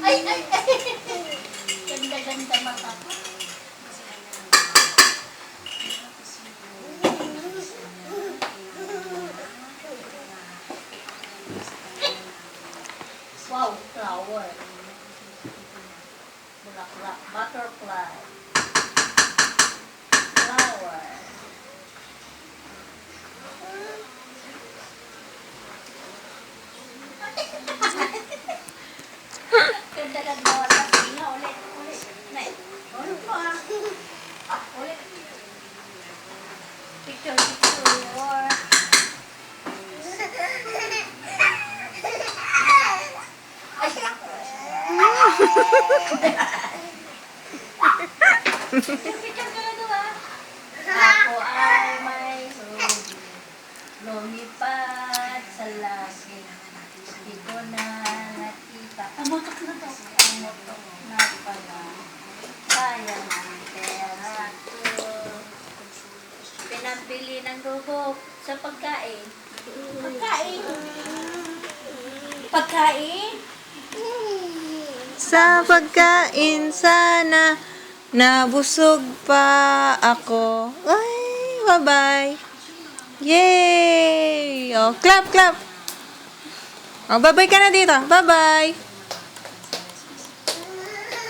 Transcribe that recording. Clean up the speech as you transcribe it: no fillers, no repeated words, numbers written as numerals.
Ay, ay, ay. Ganda-ganda mata ko. Wow, flower. Bulaklak, butterfly. Flower. Ganda-ganda mata. Sige nga, ulit. Ulit. Nay. Ulit mo ah. Ulit. Picture, picture. Picture ka na doon. Ako ay may lumipad sa langit. Di ko na nakita. Umutok na to. Umutok na pala. Sayang ang pera ko. Pinambili ng gubok sa pagkain. Pagkain? Pagkain? Sa pagkain sana nabusog pa ako. Ay, bye-bye. Yay! Oh, clap, clap. Oh, bye-bye ka na dito. Bye-bye.